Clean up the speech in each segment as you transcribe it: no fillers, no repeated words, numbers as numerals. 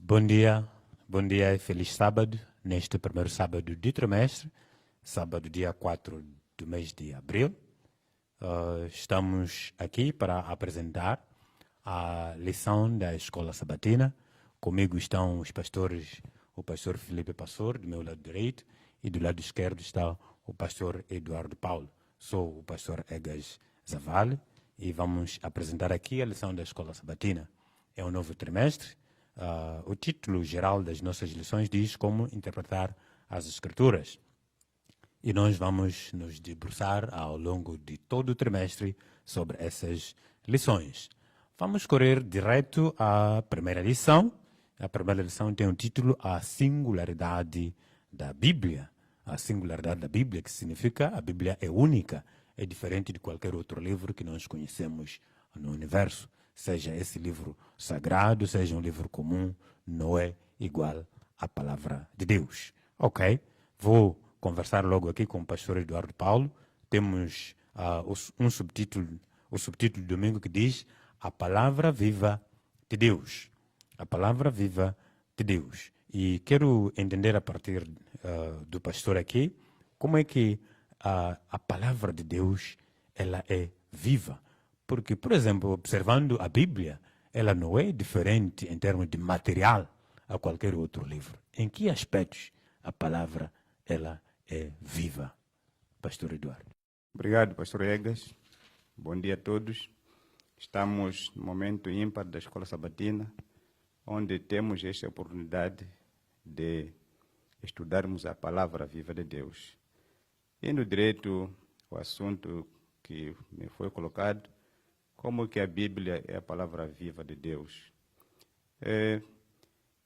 Bom dia e feliz sábado, neste primeiro sábado de trimestre, sábado dia 4 do mês de abril. Estamos aqui para apresentar a lição da Escola Sabatina. Comigo estão os pastores, o pastor Felipe Pastor, do meu lado direito, e do lado esquerdo está o pastor Eduardo Paulo. Sou o pastor Egas Zavale e vamos apresentar aqui a lição da Escola Sabatina. É um novo trimestre. O título geral das nossas lições diz como interpretar as Escrituras. E nós vamos nos debruçar ao longo de todo o trimestre sobre essas lições. Vamos correr direto à primeira lição. A primeira lição tem o título A Singularidade da Bíblia. A singularidade da Bíblia, que significa a Bíblia é única, é diferente de qualquer outro livro que nós conhecemos no universo. Seja esse livro sagrado, seja um livro comum, não é igual à palavra de Deus. Ok? Vou conversar logo aqui com o pastor Eduardo Paulo. Temos um subtítulo, o subtítulo do domingo que diz A Palavra Viva de Deus. A Palavra Viva de Deus. E quero entender a partir do pastor aqui como é que a Palavra de Deus ela é viva. Porque, por exemplo, observando a Bíblia, ela não é diferente em termos de material a qualquer outro livro. Em que aspectos a palavra ela é viva? Pastor Eduardo. Obrigado, pastor Egas. Bom dia a todos. Estamos no momento ímpar da Escola Sabatina, onde temos esta oportunidade de estudarmos a palavra viva de Deus. Indo direito ao assunto que me foi colocado, como que a Bíblia é a palavra viva de Deus.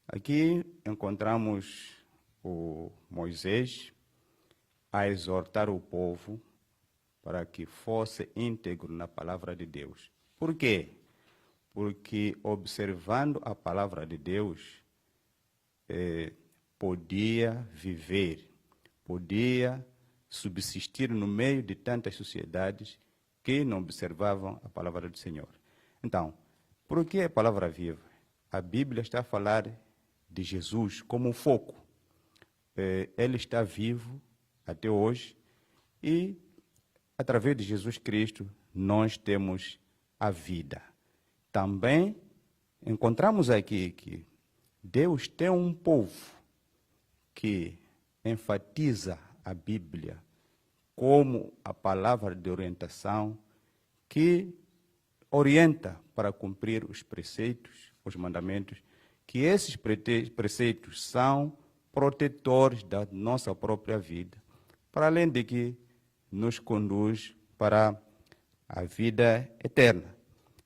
Aqui encontramos o Moisés a exortar o povo para que fosse íntegro na palavra de Deus. Por quê? Porque observando a palavra de Deus, podia viver, podia subsistir no meio de tantas sociedades que não observavam a palavra do Senhor. Então, por que a palavra viva? A Bíblia está a falar de Jesus como um foco. Ele está vivo até hoje e, através de Jesus Cristo, nós temos a vida. Também encontramos aqui que Deus tem um povo que enfatiza a Bíblia como a palavra de orientação que orienta para cumprir os preceitos, os mandamentos, que esses preceitos são protetores da nossa própria vida, para além de que nos conduz para a vida eterna.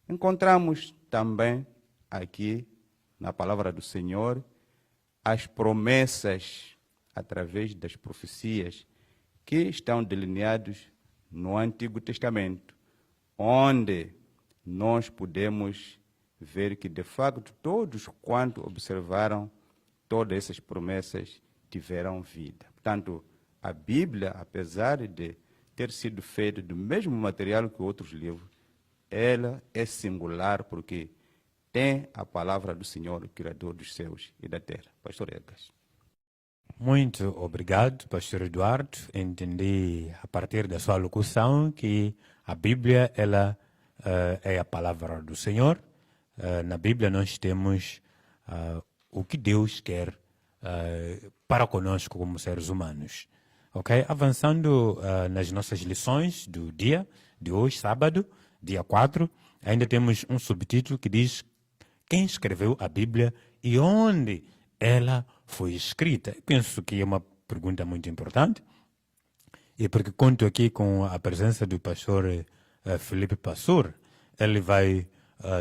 Encontramos também aqui, na palavra do Senhor, as promessas através das profecias que estão delineados no Antigo Testamento, onde nós podemos ver que, de facto, todos quanto observaram todas essas promessas tiveram vida. Portanto, a Bíblia, apesar de ter sido feita do mesmo material que outros livros, ela é singular porque tem a palavra do Senhor, o Criador dos céus e da terra. Pastor Egas. Muito obrigado, pastor Eduardo. Entendi a partir da sua locução que a Bíblia ela é a palavra do Senhor. Na Bíblia nós temos o que Deus quer para conosco como seres humanos. Ok? Avançando nas nossas lições do dia de hoje, sábado, dia 4, ainda temos um subtítulo que diz quem escreveu a Bíblia e onde ela foi escrita. Penso que é uma pergunta muito importante, e porque conto aqui com a presença do pastor Felipe Pastor, ele vai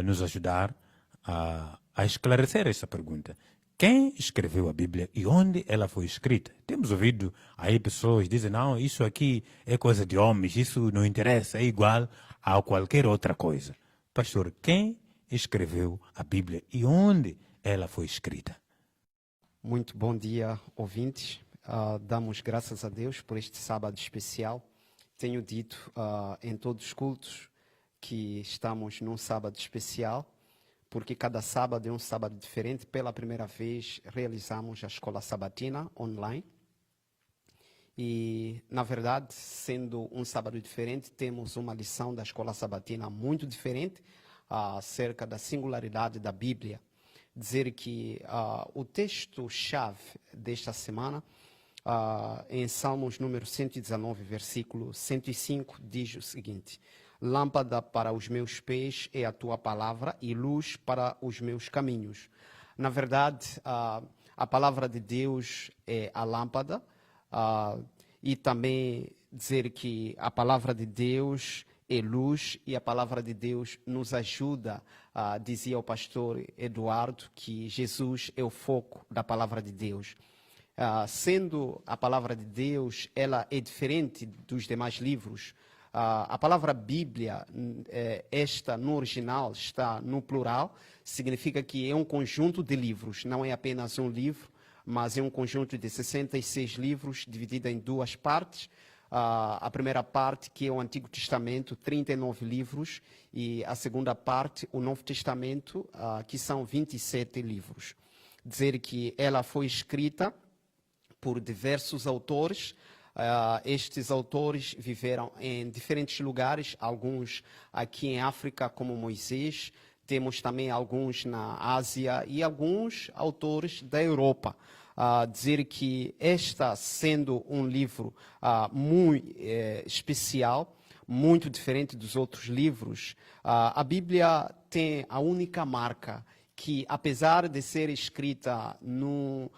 nos ajudar a esclarecer essa pergunta. Quem escreveu a Bíblia e onde ela foi escrita? Temos ouvido aí pessoas dizem, não, isso aqui é coisa de homens, isso não interessa, é igual a qualquer outra coisa. Pastor, quem escreveu a Bíblia e onde ela foi escrita? Muito bom dia, ouvintes. Damos graças a Deus por este sábado especial. Tenho dito em todos os cultos que estamos num sábado especial, porque cada sábado é um sábado diferente. Pela primeira vez, realizamos a escola sabatina online. E, na verdade, sendo um sábado diferente, temos uma lição da escola sabatina muito diferente acerca da singularidade da Bíblia. Dizer que o texto-chave desta semana, em Salmos número 119, versículo 105, diz o seguinte: lâmpada para os meus pés é a tua palavra e luz para os meus caminhos. Na verdade, a palavra de Deus é a lâmpada, e também dizer que a palavra de Deus é luz e a palavra de Deus nos ajuda. Dizia o pastor Eduardo que Jesus é o foco da palavra de Deus. Sendo a palavra de Deus, ela é diferente dos demais livros. A palavra Bíblia, esta no original está no plural, significa que é um conjunto de livros, não é apenas um livro, mas é um conjunto de 66 livros, dividido em duas partes. A primeira parte, que é o Antigo Testamento, 39 livros, e a segunda parte, o Novo Testamento, que são 27 livros. Dizer que ela foi escrita por diversos autores. Estes autores viveram em diferentes lugares, alguns aqui em África, como Moisés. Temos também alguns na Ásia e alguns autores da Europa. Dizer que esta, sendo um livro muito especial, muito diferente dos outros livros, a Bíblia tem a única marca que, apesar de ser escrita num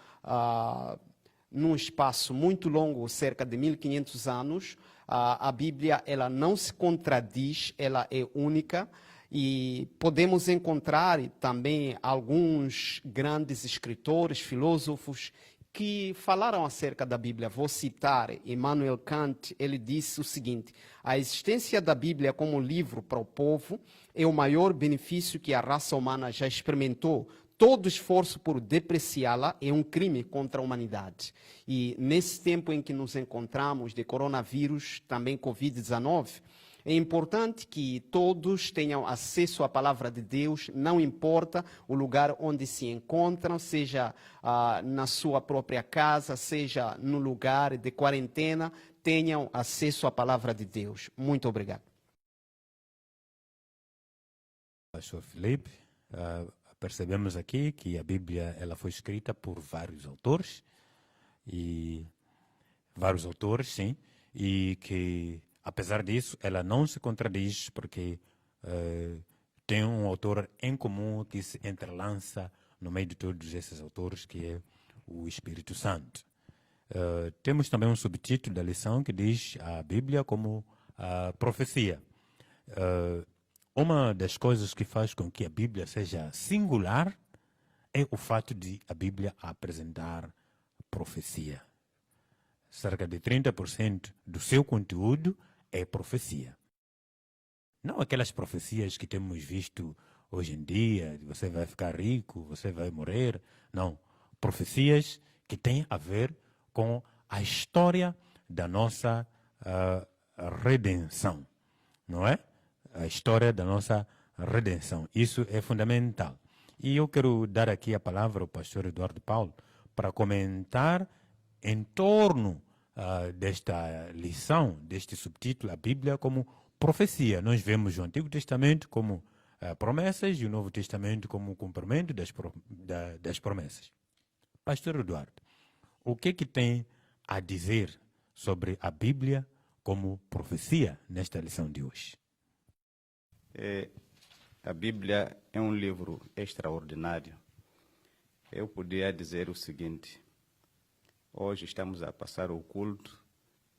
espaço muito longo, cerca de 1500 anos, a Bíblia ela não se contradiz, ela é única. E podemos encontrar também alguns grandes escritores, filósofos, que falaram acerca da Bíblia. Vou citar Immanuel Kant. Ele disse o seguinte: a existência da Bíblia como livro para o povo é o maior benefício que a raça humana já experimentou. Todo esforço por depreciá-la é um crime contra a humanidade. E nesse tempo em que nos encontramos de coronavírus, também Covid-19, é importante que todos tenham acesso à palavra de Deus, não importa o lugar onde se encontram, seja na sua própria casa, seja no lugar de quarentena, tenham acesso à palavra de Deus. Muito obrigado. Pastor Felipe, percebemos aqui que a Bíblia ela foi escrita por vários autores, sim, e que apesar disso, ela não se contradiz porque tem um autor em comum que se entrelança no meio de todos esses autores, que é o Espírito Santo. Temos também um subtítulo da lição que diz a Bíblia como a profecia. Uma das coisas que faz com que a Bíblia seja singular é o fato de a Bíblia apresentar profecia. Cerca de 30% do seu conteúdo é profecia. Não aquelas profecias que temos visto hoje em dia, você vai ficar rico, você vai morrer. Não. Profecias que têm a ver com a história da nossa redenção. Não é? A história da nossa redenção. Isso é fundamental. E eu quero dar aqui a palavra ao pastor Eduardo Paulo para comentar em torno desta lição, deste subtítulo, a Bíblia como profecia. Nós vemos o Antigo Testamento como promessas e o Novo Testamento como cumprimento das promessas. Pastor Eduardo, o que tem a dizer sobre a Bíblia como profecia nesta lição de hoje? A Bíblia é um livro extraordinário. Eu poderia dizer o seguinte: hoje estamos a passar o culto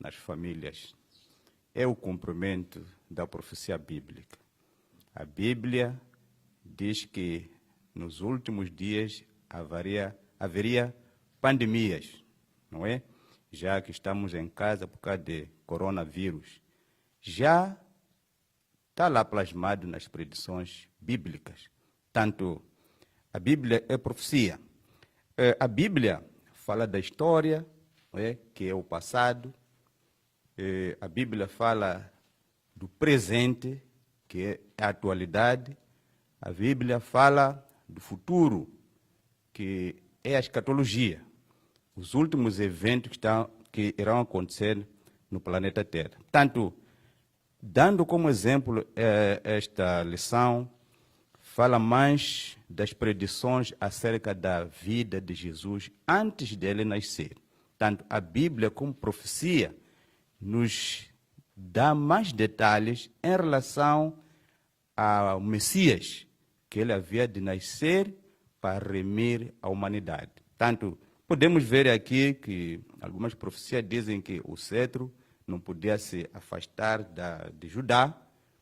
nas famílias. É o cumprimento da profecia bíblica. A Bíblia diz que nos últimos dias haveria pandemias, não é? Já que estamos em casa por causa de coronavírus. Já está lá plasmado nas predições bíblicas. Tanto a Bíblia é profecia. A Bíblia fala da história, que é o passado. A Bíblia fala do presente, que é a atualidade. A Bíblia fala do futuro, que é a escatologia, os últimos eventos que irão acontecer no planeta Terra. Tanto, dando como exemplo esta lição, fala mais das predições acerca da vida de Jesus antes dele nascer. Tanto a Bíblia como profecia nos dá mais detalhes em relação ao Messias, que ele havia de nascer para remir a humanidade. Tanto, podemos ver aqui que algumas profecias dizem que o cetro não podia se afastar de Judá.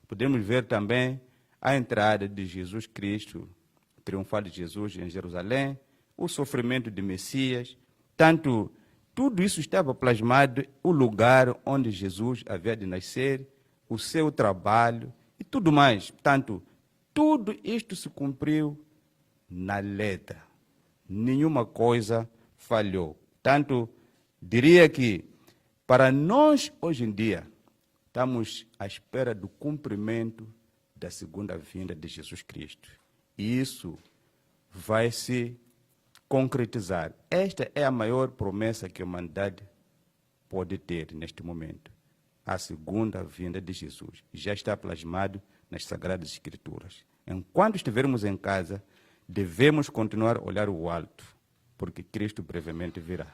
Podemos ver também a entrada de Jesus Cristo, o triunfal de Jesus em Jerusalém, o sofrimento de Messias. Tanto, tudo isso estava plasmado, o lugar onde Jesus havia de nascer, o seu trabalho e tudo mais. Tanto, tudo isto se cumpriu na letra. Nenhuma coisa falhou. Tanto, diria que, para nós, hoje em dia, estamos à espera do cumprimento da segunda vinda de Jesus Cristo. E isso vai se concretizar. Esta é a maior promessa que a humanidade pode ter neste momento. A segunda vinda de Jesus. Já está plasmado nas Sagradas Escrituras. Enquanto estivermos em casa, devemos continuar a olhar o alto, porque Cristo brevemente virá.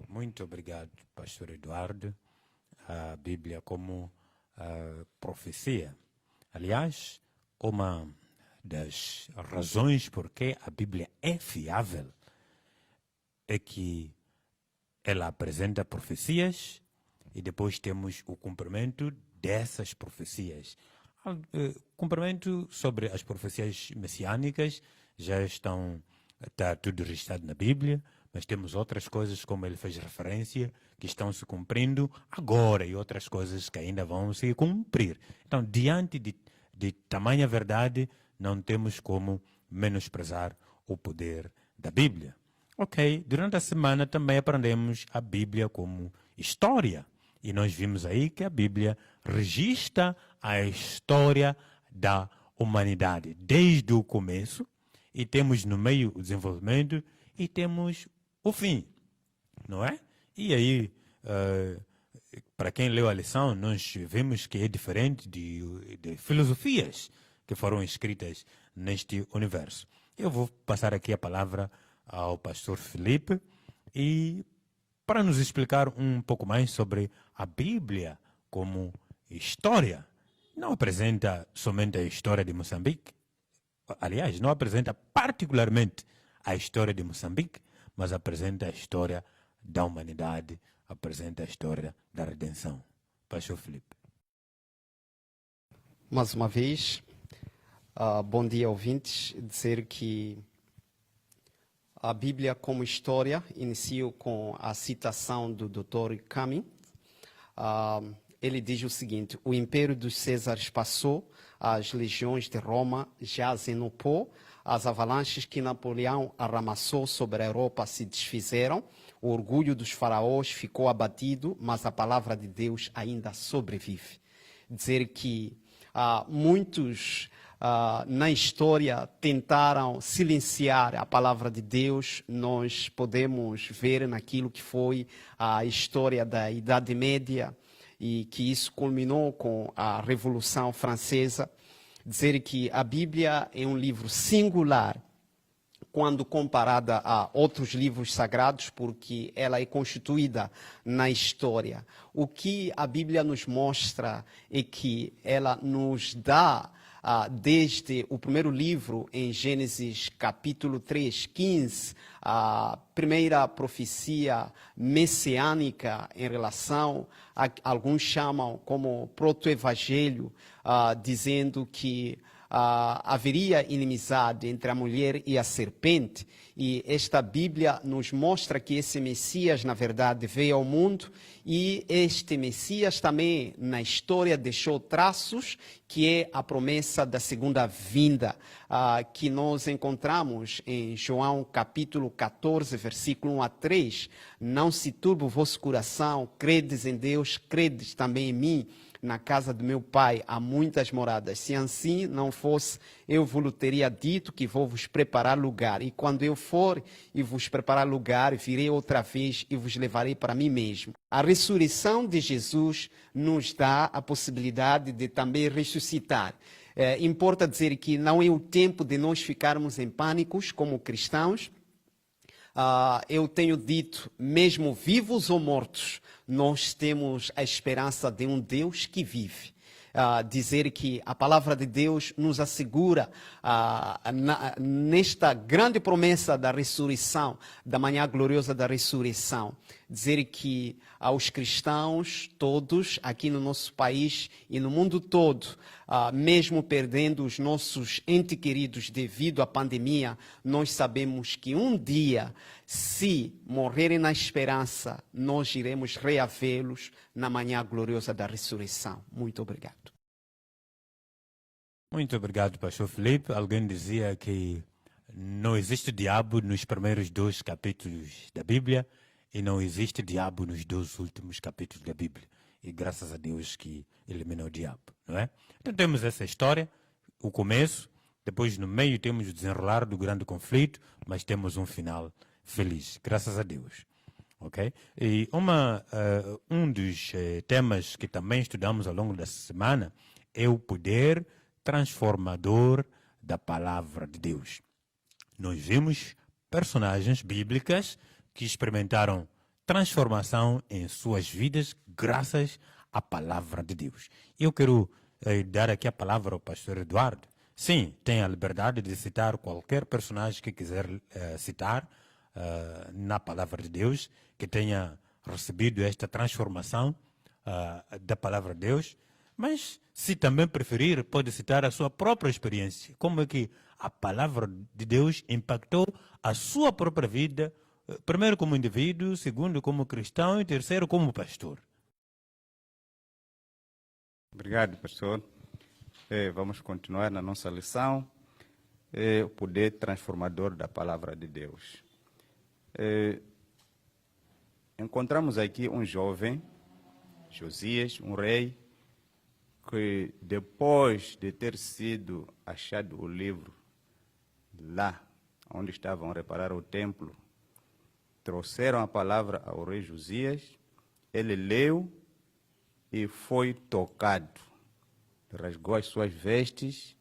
Muito obrigado, pastor Eduardo. A Bíblia como profecia. Aliás, uma das razões por que a Bíblia é fiável é que ela apresenta profecias e depois temos o cumprimento dessas profecias. Cumprimento sobre as profecias messiânicas já está tudo registrado na Bíblia, mas temos outras coisas, como ele fez referência, que estão se cumprindo agora e outras coisas que ainda vão se cumprir. Então, diante de tamanha verdade, não temos como menosprezar o poder da Bíblia. Ok, durante a semana também aprendemos a Bíblia como história. E nós vimos aí que a Bíblia registra a história da humanidade desde o começo, e temos no meio o desenvolvimento e temos o fim, não é? E aí, para quem leu a lição, nós vemos que é diferente de filosofias que foram escritas neste universo. Eu vou passar aqui a palavra ao pastor Felipe e para nos explicar um pouco mais sobre a Bíblia como história. Não apresenta somente a história de Moçambique, aliás, não apresenta particularmente a história de Moçambique, mas apresenta a história da humanidade, apresenta a história da redenção. Pastor Felipe. Mais uma vez, bom dia, ouvintes. Dizer que a Bíblia como história inicia com a citação do Dr. Cummings. Ele diz o seguinte: o império dos Césares passou, as legiões de Roma jazem no pó, as avalanches que Napoleão arramassou sobre a Europa se desfizeram, o orgulho dos faraós ficou abatido, mas a palavra de Deus ainda sobrevive. Dizer que muitos na história tentaram silenciar a palavra de Deus, nós podemos ver naquilo que foi a história da Idade Média, e que isso culminou com a Revolução Francesa. Dizer que a Bíblia é um livro singular quando comparada a outros livros sagrados, porque ela é constituída na história. O que a Bíblia nos mostra é que ela nos dá, desde o primeiro livro, em Gênesis capítulo 3, 15, a primeira profecia messiânica em relação a alguns chamam como proto-evangelho, dizendo que haveria inimizade entre a mulher e a serpente, e esta Bíblia nos mostra que esse Messias, na verdade, veio ao mundo, e este Messias também, na história, deixou traços, que é a promessa da segunda vinda, que nós encontramos em João capítulo 14, versículo 1 a 3. Não se turbe o vosso coração, credes em Deus, credes também em mim. na casa do meu pai há muitas moradas. Se assim não fosse, eu vos teria dito que vou vos preparar lugar. E quando eu for e vos preparar lugar, virei outra vez e vos levarei para mim mesmo. A ressurreição de Jesus nos dá a possibilidade de também ressuscitar. Importa dizer que não é o tempo de nós ficarmos em pânicos como cristãos. Eu tenho dito, mesmo vivos ou mortos, nós temos a esperança de um Deus que vive. Dizer que a palavra de Deus nos assegura nesta grande promessa da ressurreição, da manhã gloriosa da ressurreição, dizer que aos cristãos todos aqui no nosso país e no mundo todo, mesmo perdendo os nossos entes queridos devido à pandemia, nós sabemos que um dia, se morrerem na esperança, nós iremos reavê-los na manhã gloriosa da ressurreição. Muito obrigado. Muito obrigado, pastor Felipe. Alguém dizia que não existe diabo nos primeiros 2 capítulos da Bíblia e não existe diabo nos 2 últimos capítulos da Bíblia. E graças a Deus que eliminou o diabo, não é? Então temos essa história, o começo, depois no meio temos o desenrolar do grande conflito, mas temos um final feliz, graças a Deus. Okay? E um dos temas que também estudamos ao longo da semana é o poder transformador da palavra de Deus. Nós vimos personagens bíblicas que experimentaram transformação em suas vidas graças à palavra de Deus. Eu quero dar aqui a palavra ao pastor Eduardo. Sim, tem a liberdade de citar qualquer personagem que quiser citar na palavra de Deus, que tenha recebido esta transformação da palavra de Deus. Mas, se também preferir, pode citar a sua própria experiência. Como é que a palavra de Deus impactou a sua própria vida, primeiro como indivíduo, segundo como cristão e terceiro como pastor. Obrigado, pastor. Vamos continuar na nossa lição. O poder transformador da palavra de Deus. Encontramos aqui um jovem, Josias, um rei, que depois de ter sido achado o livro lá onde estavam a reparar o templo, trouxeram a palavra ao rei Josias, ele leu e foi tocado, rasgou as suas vestes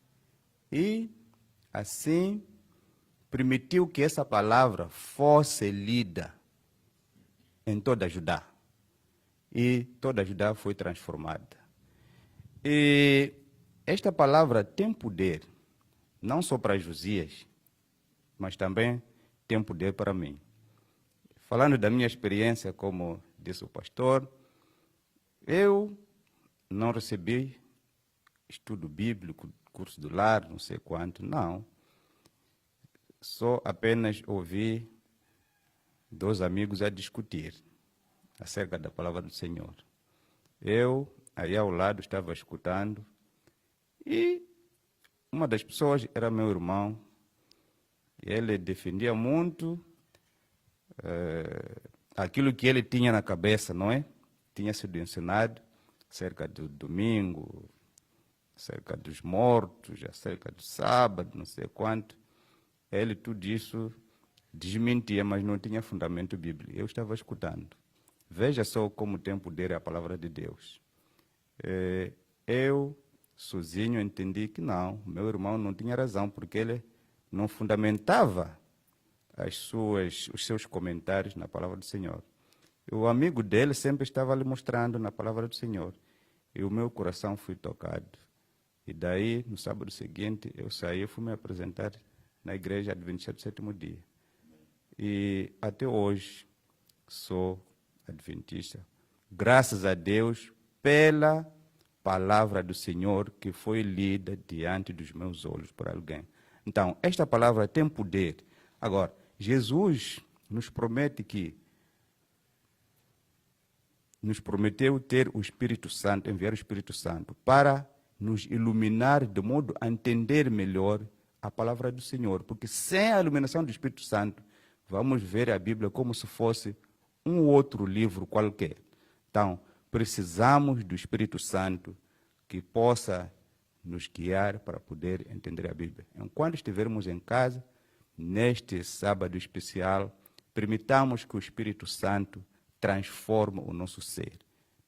e assim permitiu que essa palavra fosse lida em toda a Judá. E toda a Judá foi transformada. E esta palavra tem poder, não só para Josias, mas também tem poder para mim. Falando da minha experiência, como disse o pastor, eu não recebi estudo bíblico, curso do lar, não sei quanto, não. Só apenas ouvi 2 amigos a discutir acerca da palavra do Senhor. Eu, aí ao lado, estava escutando e uma das pessoas era meu irmão. E ele defendia muito aquilo que ele tinha na cabeça, não é? Tinha sido ensinado acerca do domingo, acerca dos mortos, acerca do sábado, não sei quanto. Ele tudo isso desmentia, mas não tinha fundamento bíblico. Eu estava escutando. Veja só como tem poder a palavra de Deus. Eu, sozinho, entendi que não, meu irmão não tinha razão, porque ele não fundamentava os seus comentários na palavra do Senhor. O amigo dele sempre estava lhe mostrando na palavra do Senhor. E o meu coração foi tocado. E daí, no sábado seguinte, eu saí e fui me apresentar na igreja adventista do 7º dia. E até hoje sou adventista. Graças a Deus pela palavra do Senhor que foi lida diante dos meus olhos por alguém. Então, esta palavra tem poder. Agora, Jesus nos prometeu ter o Espírito Santo, enviar o Espírito Santo para nos iluminar de modo a entender melhor a palavra do Senhor. Porque sem a iluminação do Espírito Santo, vamos ver a Bíblia como se fosse um outro livro qualquer. Então, precisamos do Espírito Santo que possa nos guiar para poder entender a Bíblia. Enquanto estivermos em casa, neste sábado especial, permitamos que o Espírito Santo transforme o nosso ser,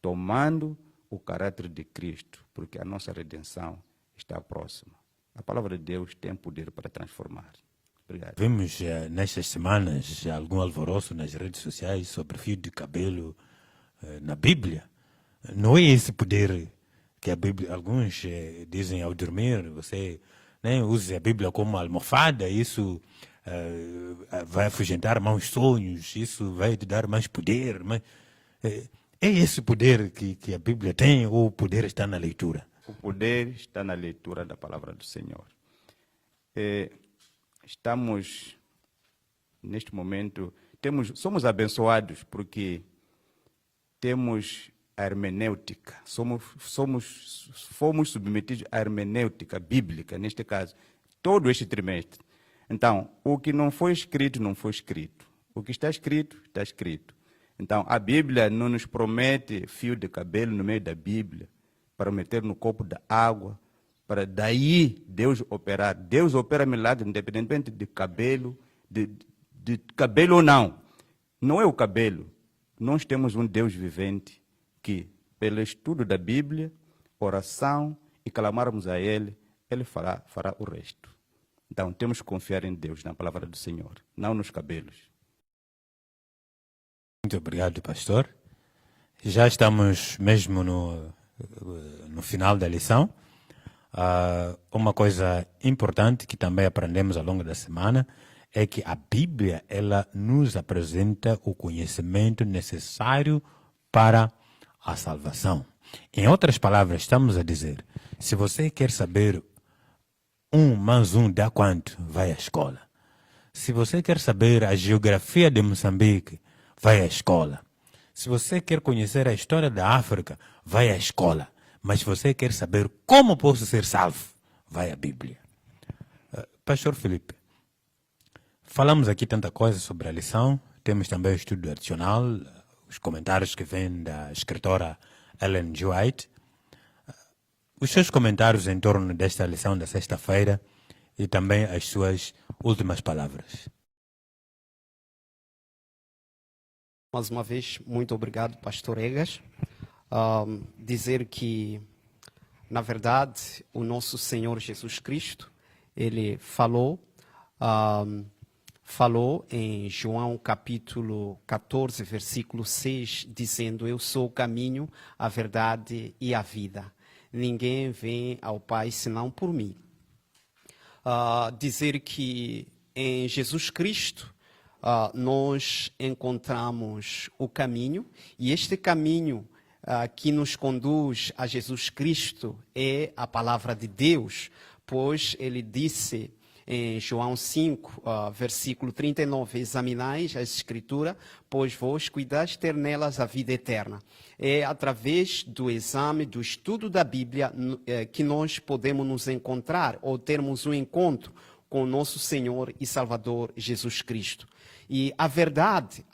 tomando o caráter de Cristo, porque a nossa redenção está próxima. A palavra de Deus tem poder para transformar. Obrigado. Vimos nestas semanas algum alvoroço nas redes sociais sobre fio de cabelo na Bíblia. Não é esse poder que a Bíblia, alguns dizem ao dormir, você use a Bíblia como almofada, isso vai afugentar maus sonhos, isso vai te dar mais poder. Mas, é esse poder que a Bíblia tem ou o poder está na leitura? O poder está na leitura da palavra do Senhor. Estamos, neste momento, somos abençoados porque temos a hermenêutica, fomos submetidos à hermenêutica bíblica, neste caso, todo este trimestre. Então, o que não foi escrito, não foi escrito. O que está escrito, está escrito. Então, a Bíblia não nos promete fio de cabelo no meio da Bíblia, para meter no copo da água, para daí Deus operar. Deus opera milagre independentemente de cabelo, de cabelo ou não. Não é o cabelo. Nós temos um Deus vivente que, pelo estudo da Bíblia, oração e clamarmos a Ele, Ele fará o resto. Então, temos que confiar em Deus, na palavra do Senhor, não nos cabelos. Muito obrigado, pastor. Já estamos mesmo no final da lição. Uma coisa importante que também aprendemos ao longo da semana é que a Bíblia ela nos apresenta o conhecimento necessário para a salvação. Em outras palavras, estamos a dizer, se você quer saber 1 mais 1 dá quanto, vai à escola. Se você quer saber a geografia de Moçambique, vai à escola. Se você quer conhecer a história da África, vai à escola. Mas se você quer saber como posso ser salvo, vai à Bíblia. Pastor Felipe, falamos aqui tanta coisa sobre a lição, temos também o estudo adicional, os comentários que vêm da escritora Ellen G. White. Os seus comentários em torno desta lição da sexta-feira e também as suas últimas palavras. Mais uma vez, muito obrigado, pastor Egas. Dizer que, na verdade, o nosso Senhor Jesus Cristo, Ele falou em João capítulo 14, versículo 6, dizendo, eu sou o caminho, a verdade e a vida. Ninguém vem ao Pai senão por mim. Dizer que em Jesus Cristo nós encontramos o caminho, e este caminho que nos conduz a Jesus Cristo é a palavra de Deus, pois ele disse em João 5, versículo 39, examinais a Escritura, pois vós cuidais ter nelas a vida eterna. É através do exame, do estudo da Bíblia que nós podemos nos encontrar ou termos um encontro com o nosso Senhor e Salvador Jesus Cristo. E a verdade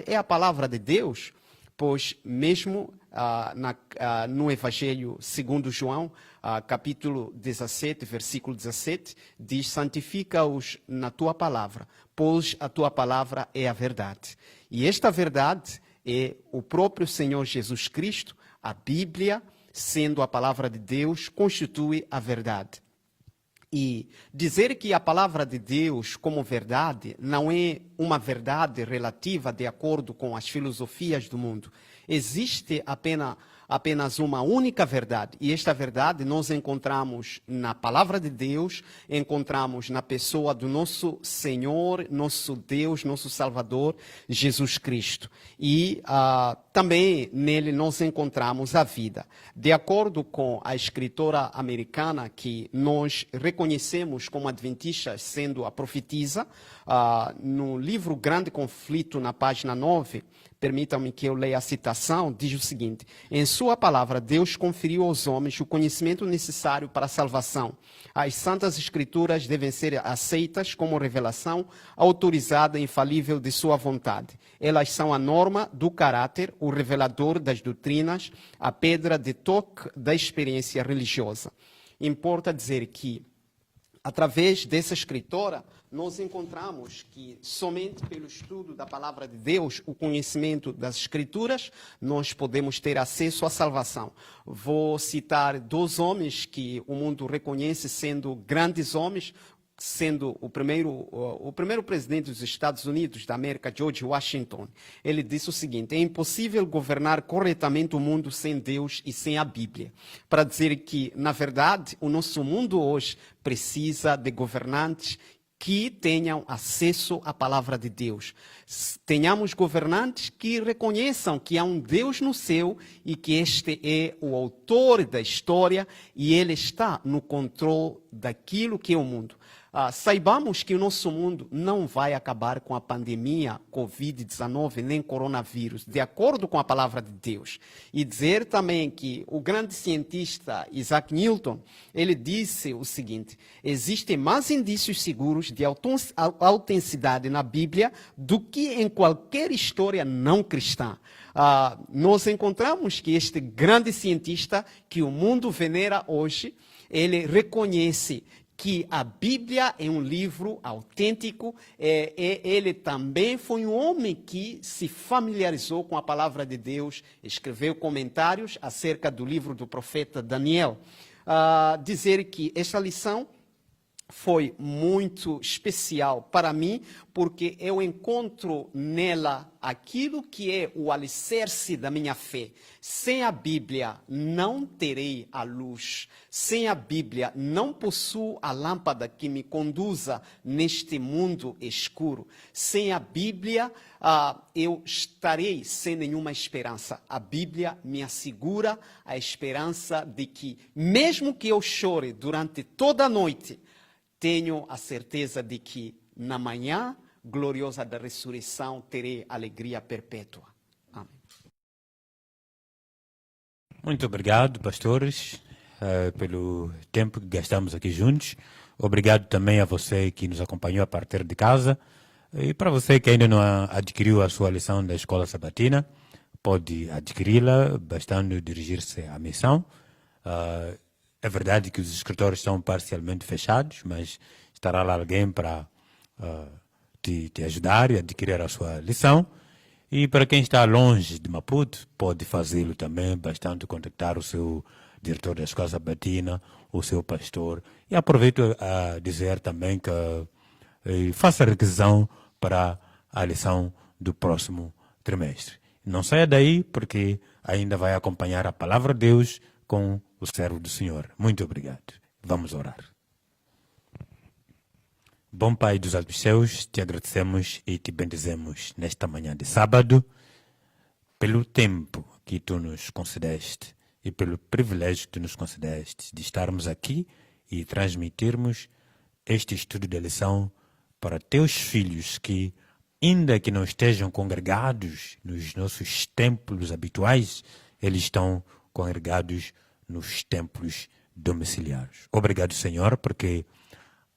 é a palavra de Deus, pois mesmo no Evangelho segundo João, capítulo 17, versículo 17, diz, santifica-os na tua palavra, pois a tua palavra é a verdade. E esta verdade é o próprio Senhor Jesus Cristo, a Bíblia, sendo a palavra de Deus, constitui a verdade. E dizer que a palavra de Deus como verdade não é uma verdade relativa de acordo com as filosofias do mundo. Existe apenas uma única verdade. E esta verdade nós encontramos na palavra de Deus, encontramos na pessoa do nosso Senhor, nosso Deus, nosso Salvador, Jesus Cristo. E também nele nós encontramos a vida. De acordo com a escritora americana que nós reconhecemos como adventistas, sendo a profetisa, no livro Grande Conflito, na página 9, permitam-me que eu leia a citação, diz o seguinte: em sua palavra, Deus conferiu aos homens o conhecimento necessário para a salvação. As Santas Escrituras devem ser aceitas como revelação autorizada e infalível de sua vontade. Elas são a norma do caráter, o revelador das doutrinas, a pedra de toque da experiência religiosa. Importa dizer que, através dessa escritora, nós encontramos que somente pelo estudo da palavra de Deus, o conhecimento das escrituras, nós podemos ter acesso à salvação. Vou citar 2 homens que o mundo reconhece sendo grandes homens, sendo o primeiro presidente dos Estados Unidos da América, George Washington. Ele disse o seguinte: é impossível governar corretamente o mundo sem Deus e sem a Bíblia. Para dizer que, na verdade, o nosso mundo hoje precisa de governantes que tenham acesso à palavra de Deus. Tenhamos governantes que reconheçam que há um Deus no céu e que este é o autor da história e ele está no controle daquilo que é o mundo. Saibamos que o nosso mundo não vai acabar com a pandemia Covid-19 nem coronavírus, de acordo com a palavra de Deus. E dizer também que o grande cientista Isaac Newton, ele disse o seguinte: existem mais indícios seguros de autenticidade na Bíblia do que em qualquer história não cristã. Nós encontramos que este grande cientista que o mundo venera hoje, ele reconhece que a Bíblia é um livro autêntico. Ele também foi um homem que se familiarizou com a palavra de Deus, escreveu comentários acerca do livro do profeta Daniel. Dizer que esta lição foi muito especial para mim, porque eu encontro nela aquilo que é o alicerce da minha fé. Sem a Bíblia não terei a luz. Sem a Bíblia não possuo a lâmpada que me conduza neste mundo escuro. Sem a Bíblia eu estarei sem nenhuma esperança. A Bíblia me assegura a esperança de que, mesmo que eu chore durante toda a noite, tenho a certeza de que na manhã gloriosa da ressurreição terei alegria perpétua. Amém. Muito obrigado, pastores, pelo tempo que gastamos aqui juntos. Obrigado também a você que nos acompanhou a partir de casa. E para você que ainda não adquiriu a sua lição da Escola Sabatina, pode adquiri-la bastando dirigir-se à missão. É verdade que os escritórios estão parcialmente fechados, mas estará lá alguém para te ajudar e adquirir a sua lição. E para quem está longe de Maputo, pode fazê-lo também, bastante contactar o seu diretor da Escola Sabatina, o seu pastor. E aproveito a dizer também que faça a requisição para a lição do próximo trimestre. Não saia daí, porque ainda vai acompanhar a palavra de Deus com o servo do Senhor. Muito obrigado. Vamos orar. Bom Pai dos altos céus, te agradecemos e te bendizemos nesta manhã de sábado pelo tempo que tu nos concedeste e pelo privilégio que tu nos concedeste de estarmos aqui e transmitirmos este estudo de lição para teus filhos que, ainda que não estejam congregados nos nossos templos habituais, eles estão congregados nos templos domiciliares. Obrigado, Senhor, porque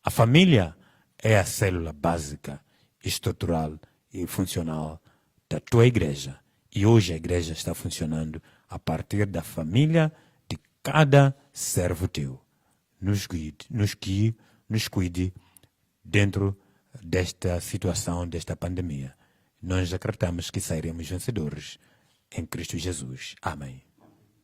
a família é a célula básica, estrutural e funcional da tua igreja. E hoje a igreja está funcionando a partir da família de cada servo teu. Nos cuide dentro desta situação, desta pandemia. Nós acreditamos que sairemos vencedores em Cristo Jesus. Amém.